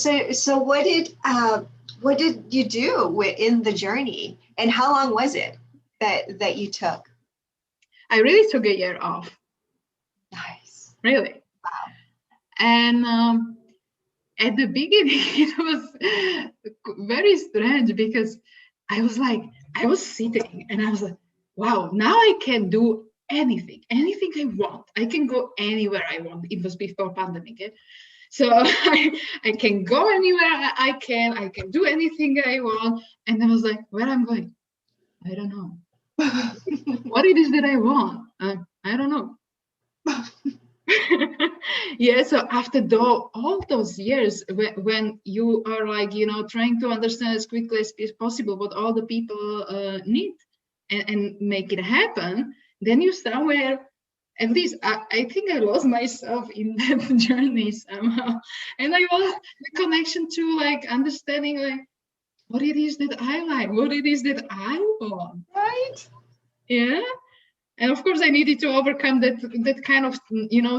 So what did you do in the journey, and how long was it that you took? I really took a year off. Nice. Really. Wow. And at the beginning, it was very strange because I was sitting and I was like, wow, now I can do anything I want. I can go anywhere I want. It was before pandemic. Eh? So I can go anywhere I can do anything I want. And I was like, where I'm going? I don't know. What it is that I want? I don't know. Yeah, so after all those years when you are like, trying to understand as quickly as possible what all the people need and make it happen, then you somewhere, at least I think I lost myself in that journey somehow. And I lost the connection to like understanding like what it is that I like, what it is that I want. Right. Yeah. And of course, I needed to overcome that kind of,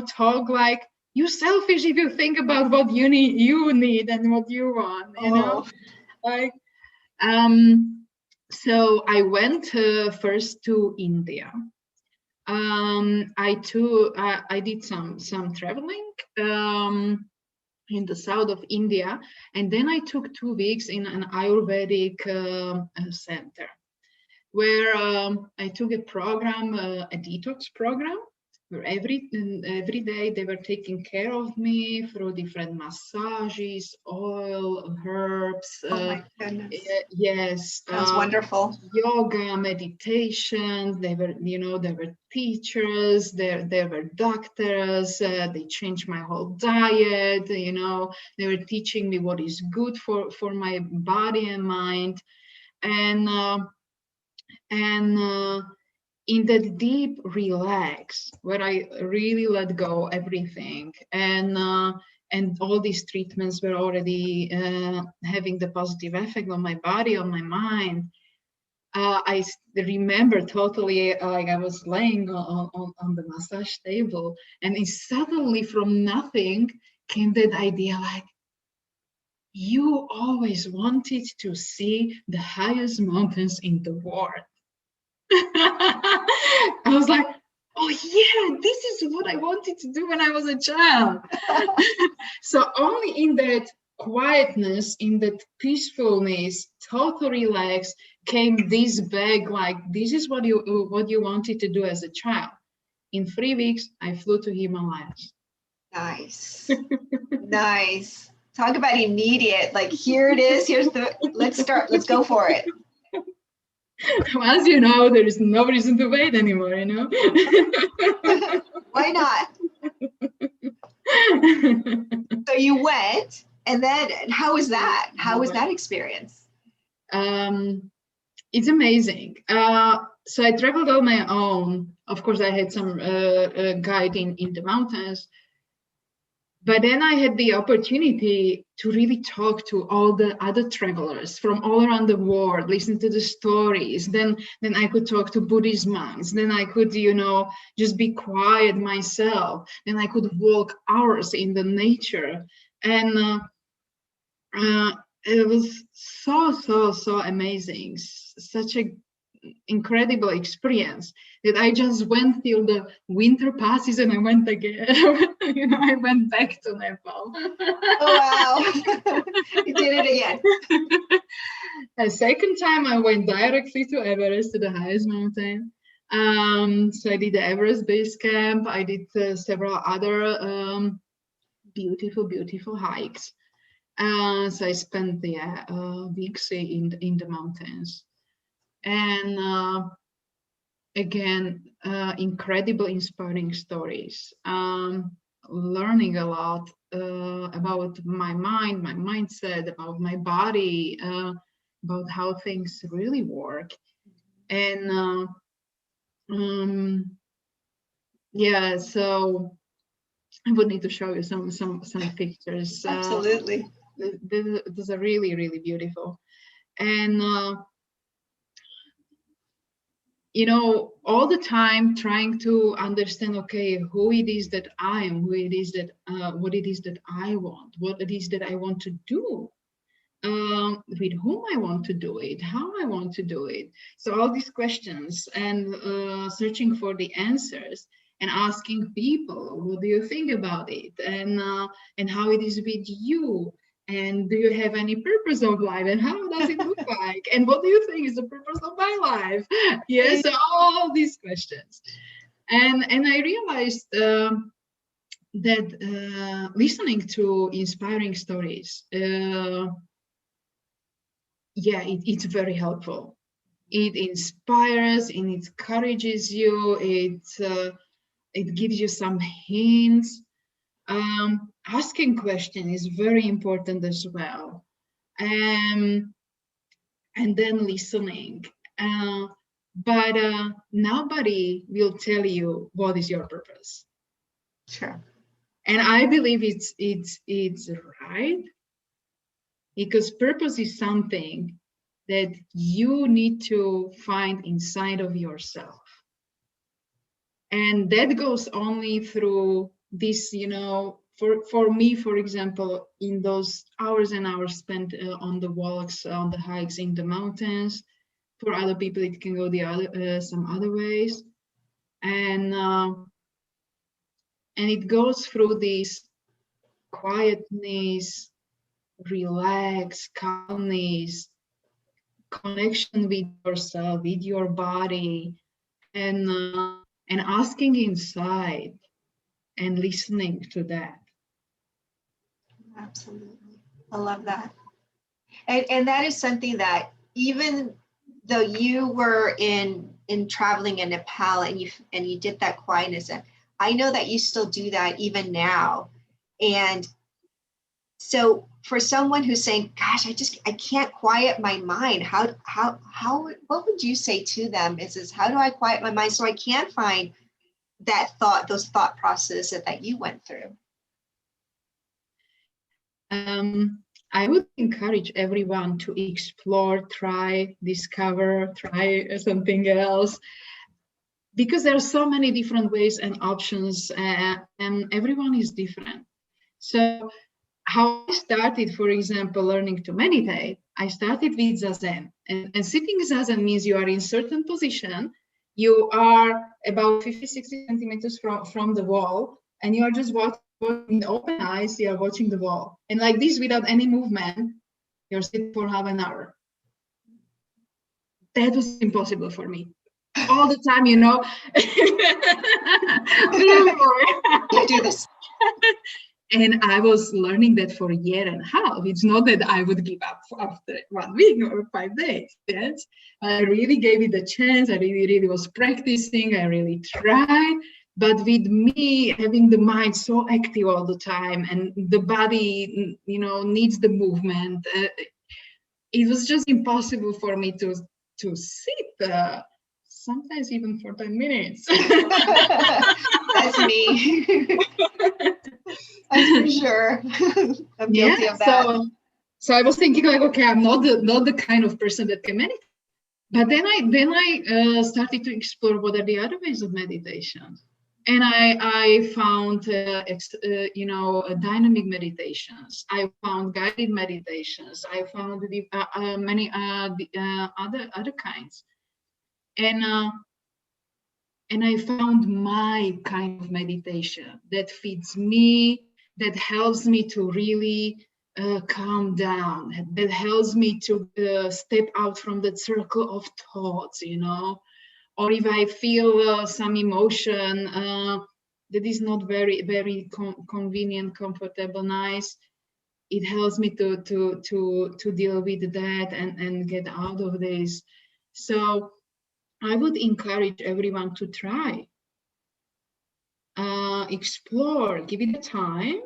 talk like, you selfish if you think about what you need and what you want, like, so I went first to India. I did some traveling in the south of India, and then I took 2 weeks in an Ayurvedic center, where I took a program, a detox program, where every day they were taking care of me through different massages, oil, herbs. Oh my goodness. Yes. Sounds wonderful. Yoga, meditation. They were teachers. They were doctors. They changed my whole diet. They were teaching me what is good for my body and mind, and in that deep relax where I really let go everything, and all these treatments were already having the positive effect on my body, on my mind. I remember totally, like I was laying on the massage table, and it suddenly from nothing came that idea like, you always wanted to see the highest mountains in the world. I was like, oh yeah, this is what I wanted to do when I was a child. So only in that quietness, in that peacefulness, total relax, came this back, like, this is what you wanted to do as a child. In 3 weeks, I flew to Himalayas. Nice. Nice. Talk about immediate, like, here it is, let's go for it. As you know, there is no reason to wait anymore, Why not? So you went, and then how was that? How was that experience? It's amazing. So I traveled on my own. Of course, I had some guide in the mountains. But then I had the opportunity to really talk to all the other travelers from all around the world, listen to the stories. Then I could talk to Buddhist monks. Then I could, just be quiet myself. Then I could walk hours in the nature. And it was so amazing. Such a incredible experience that I just went till the winter passes and I went again. I went back to Nepal. Oh wow. You did it again. A second time I went directly to Everest, to the highest mountain. So I did the Everest base camp. I did several other beautiful hikes. So I spent the weeks in the mountains. And again, incredible, inspiring stories. Learning a lot about my mind, my mindset, about my body, about how things really work. And yeah, so I would need to show you some pictures. Absolutely. Those are really beautiful. And you know, all the time trying to understand, okay, who it is that I am, who it is that, what it is that I want, what it is that I want to do, with whom I want to do it, how I want to do it. So all these questions, and searching for the answers, and asking people, what do you think about it, and how it is with you, and do you have any purpose of life, and how does it look like, and what do you think is the purpose of my life? Yes, so all these questions, and I realized that listening to inspiring stories, yeah, it's very helpful. It inspires and it encourages you. It gives you some hints. Asking question is very important as well. And then listening. But nobody will tell you what is your purpose. Sure. And I believe it's right, because purpose is something that you need to find inside of yourself. And that goes only through this, you know, for me, for example, in those hours and hours spent on the walks, on the hikes in the mountains. For other people, it can go the other, some other ways. And it goes through this quietness, relax, calmness, connection with yourself, with your body, and asking inside and listening to that. Absolutely. I love that. And that is something that, even though you were in traveling in Nepal, and you did that quietness, and I know that you still do that even now. And so for someone who's saying, gosh, I can't quiet my mind, how what would you say to them? Is how do I quiet my mind so I can find that those thought processes that you went through? I would encourage everyone to explore, try, discover, try something else, because there are so many different ways and options, and everyone is different. So how I started, for example, learning to meditate, I started with Zazen. And sitting Zazen means you are in certain position, you are about 50, 60 centimeters from the wall, and you are just watching with open eyes, you are watching the wall. And like this, without any movement, you're sitting for half an hour. That was impossible for me. All the time, you know. You do this. And I was learning that for a year and a half. It's not that I would give up after 1 week or 5 days. Yes, I really gave it a chance. I really was practicing. I really tried. But with me having the mind so active all the time, and the body, you know, needs the movement, it was just impossible for me to sit. Sometimes even for 10 minutes. That's me. I'm for sure. I'm guilty of that. So I was thinking, like, okay, I'm not the kind of person that can meditate. But then I started to explore what are the other ways of meditation, and I found you know, dynamic meditations. I found guided meditations. I found many other kinds, and I found my kind of meditation that fits me, that helps me to really calm down, that helps me to step out from that circle of thoughts, you know. Or if I feel some emotion that is not very convenient, comfortable, nice, it helps me to deal with that and get out of this. So I would encourage everyone to try, explore, give it a time,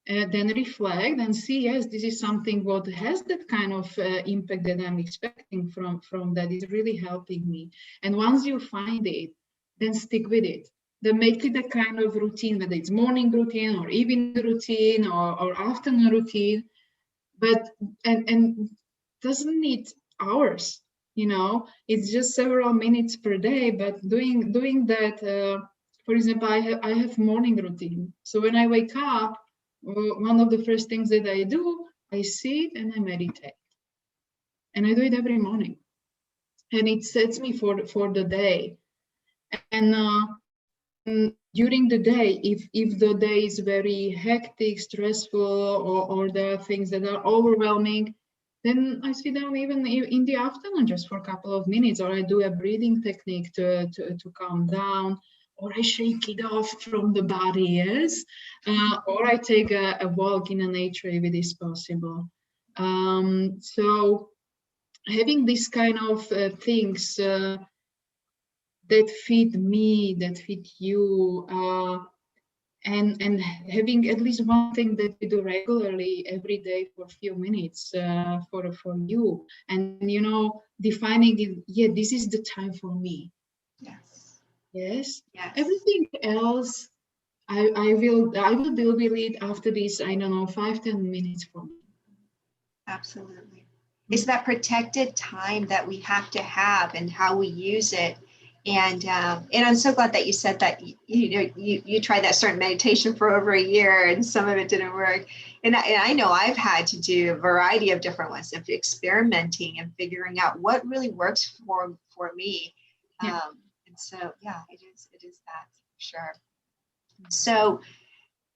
then reflect and see, yes, this is something what has that kind of impact that I'm expecting from that is really helping me. And once you find it, then stick with it. Then make it a kind of routine, whether it's morning routine or evening routine or afternoon routine. But and doesn't need hours. You know, it's just several minutes per day, but doing that. For example, I have morning routine. So when I wake up, one of the first things that I do, I sit and I meditate, and I do it every morning, and it sets me for the day. And during the day, if the day is very hectic, stressful, or there are things that are overwhelming, then I sit down even in the afternoon just for a couple of minutes, or I do a breathing technique to calm down, or I shake it off from the body, yes, or I take a walk in the nature if it is possible. So having these kind of things that fit me, that fit you, and having at least one thing that you do regularly every day for a few minutes for you, and you know, defining it. Yeah, this is the time for me. Yes. Yes. Yes. Everything else, I will deal with it after this. I don't know, 5-10 minutes for me. Absolutely. It's that protected time that we have to have and how we use it. And I'm so glad that you said that you tried that certain meditation for over a year and some of it didn't work. And I know I've had to do a variety of different ones of experimenting and figuring out what really works for me. Yeah. And so, yeah, it is that for sure. So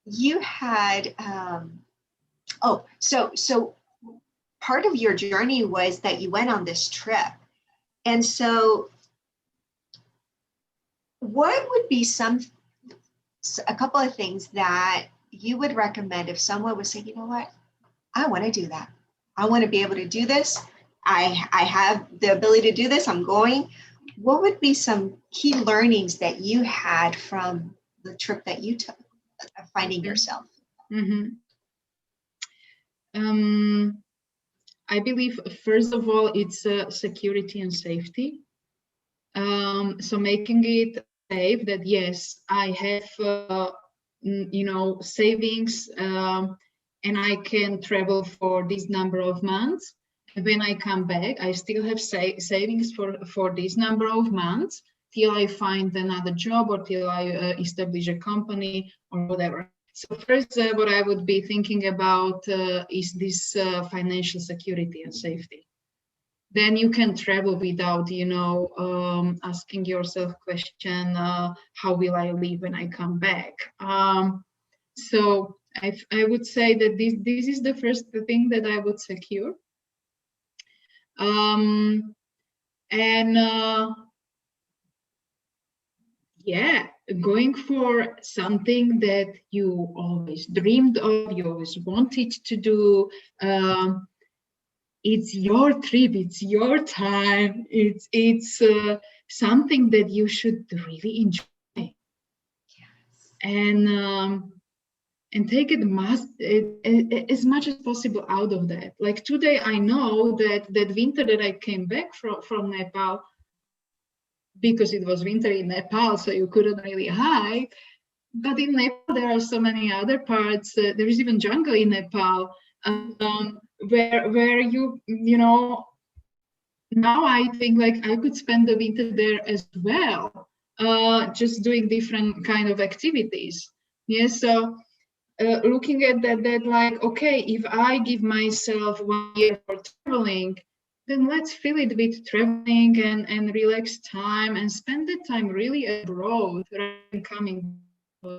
you had, so part of your journey was that you went on this trip. And so what would be a couple of things that you would recommend if someone would say, you know what, I want to do that. I want to be able to do this. I have the ability to do this. I'm going. What would be some key learnings that you had from the trip that you took of finding yourself? Mm-hmm. I believe, first of all, it's security and safety. So making it safe that, yes, I have, savings, and I can travel for this number of months. And when I come back, I still have savings for this number of months till I find another job or till I establish a company or whatever. So first, what I would be thinking about is this financial security and safety. Then you can travel without, asking yourself question, how will I live when I come back? So I would say that this is the first thing that I would secure. Yeah, going for something that you always dreamed of, you always wanted to do. It's your trip, it's your time, it's something that you should really enjoy. Yes. And take it as much as possible out of that. Like today, I know that winter that I came back from Nepal, because it was winter in Nepal, so you couldn't really hike. But in Nepal, there are so many other parts. There is even jungle in Nepal, where you know. Now I think like I could spend the winter there as well, just doing different kind of activities. Yes, so looking at that like, okay, if I give myself 1 year for traveling, then let's fill it with traveling and relaxed time and spend the time really abroad rather than coming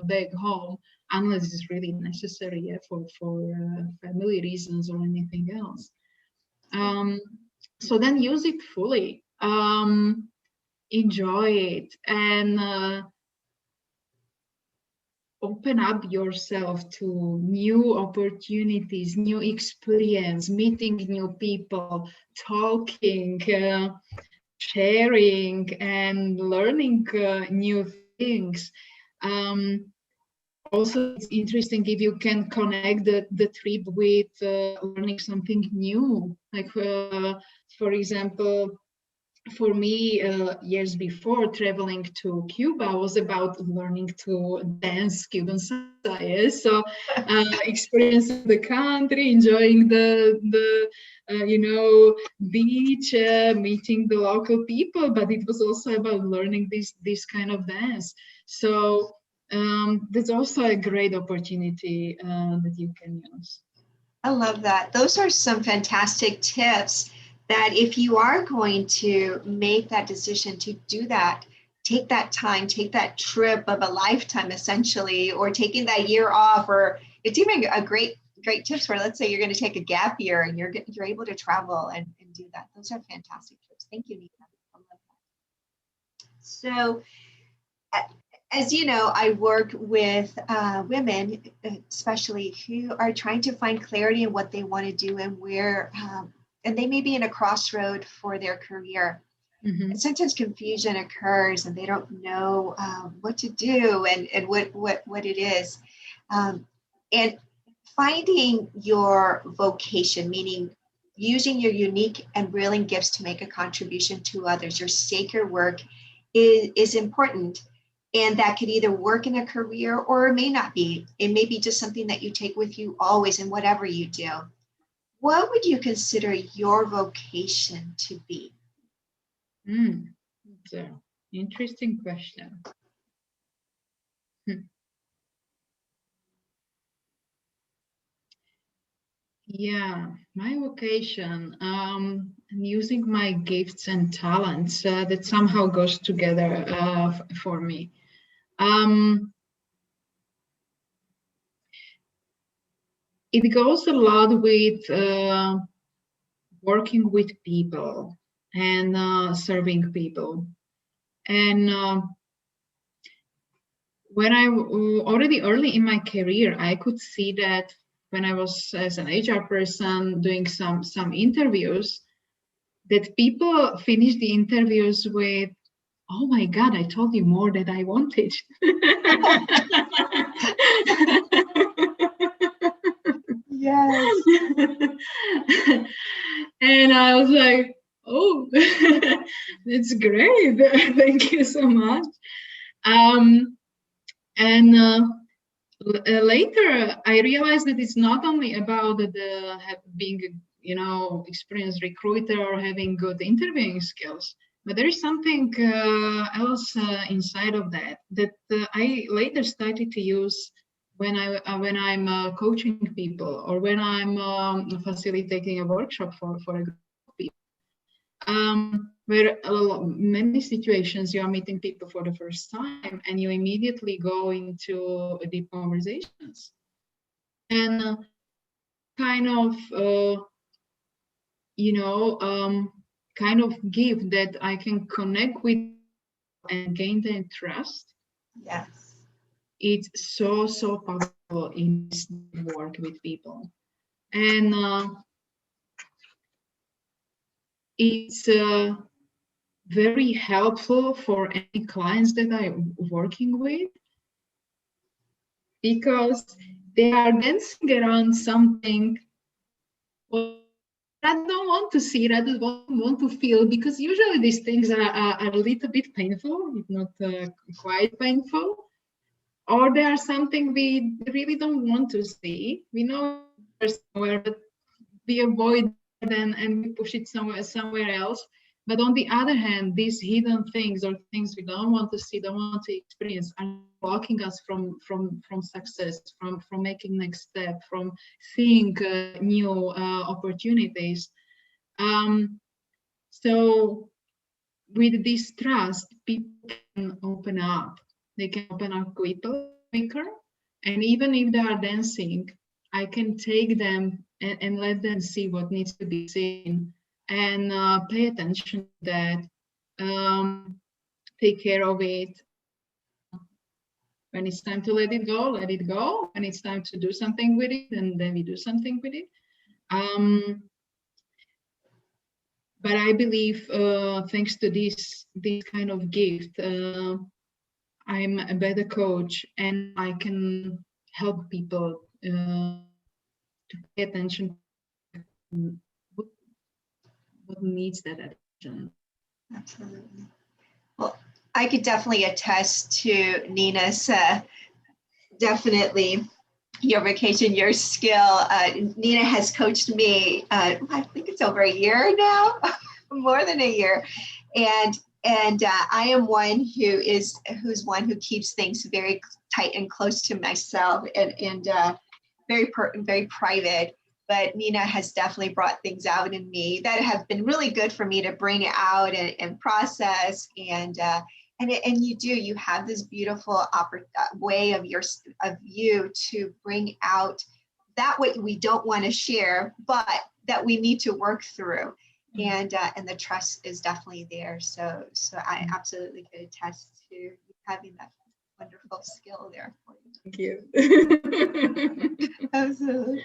back home, unless it's really necessary, yeah, for family reasons or anything else. So then use it fully, enjoy it, and open up yourself to new opportunities, new experience, meeting new people, talking, sharing, and learning new things. Also, it's interesting if you can connect the trip with learning something new. Like, for example, for me, years before traveling to Cuba was about learning to dance Cuban salsa. Yes? So experiencing the country, enjoying the beach, meeting the local people, but it was also about learning this kind of dance. So that's also a great opportunity that you can use. I love that. Those are some fantastic tips that if you are going to make that decision to do that, take that time, take that trip of a lifetime essentially, or taking that year off, or it's even a great tips where let's say you're going to take a gap year and you're able to travel and do that. Those are fantastic tips. Thank you, Nina. I love that. So as you know, I work with women, especially who are trying to find clarity in what they want to do and where, and they may be in a crossroad for their career. Mm-hmm. And sometimes confusion occurs and they don't know what to do and what it is. And finding your vocation, meaning using your unique and brilliant gifts to make a contribution to others, your sacred work is important. And that could either work in a career or it may not be. It may be just something that you take with you always in whatever you do. What would you consider your vocation to be? It's an interesting question. Yeah, my vocation, and using my gifts and talents that somehow goes together for me. It goes a lot with working with people and serving people. And when I already early in my career, I could see that when I was as an HR person doing some interviews, that people finish the interviews with, "Oh my God, I told you more than I wanted." Yes. And I was like, "Oh, that's great. Thank you so much." And later, I realized that it's not only about being experienced recruiter or having good interviewing skills, but there is something else inside of that I later started to use when I'm coaching people or when I'm facilitating a workshop for a group of people. Where many situations you are meeting people for the first time and you immediately go into deep conversations. And kind of, kind of gift that I can connect with and gain their trust. Yes. It's so powerful in this work with people. And it's very helpful for any clients that I'm working with because they are dancing around something I don't want to see it, I don't want to feel, because usually these things are a little bit painful, if not quite painful, or they are something we really don't want to see. We know there's somewhere, but we avoid it and we push it somewhere else. But on the other hand, these hidden things or things we don't want to see, don't want to experience, are blocking us from success, from making next step, from seeing new opportunities. So with this trust, people can open up. They can open up quicker. And even if they are dancing, I can take them and let them see what needs to be seen and pay attention to that, take care of it. When it's time to let it go, let it go. When it's time to do something with it, and then we do something with it. But I believe, thanks to this kind of gift, I'm a better coach, and I can help people to pay attention to what needs that attention. Absolutely. Well, I could definitely attest to Nina's definitely your vocation, your skill. Nina has coached me, I think it's over a year now, more than a year. And I am one who's one who keeps things very tight and close to myself and very private. But Nina has definitely brought things out in me that have been really good for me to bring out and process. And you have this beautiful way of you to bring out that what we don't want to share, but that we need to work through. And the trust is definitely there. So I absolutely could attest to you having that wonderful skill there for you. Thank you. Absolutely.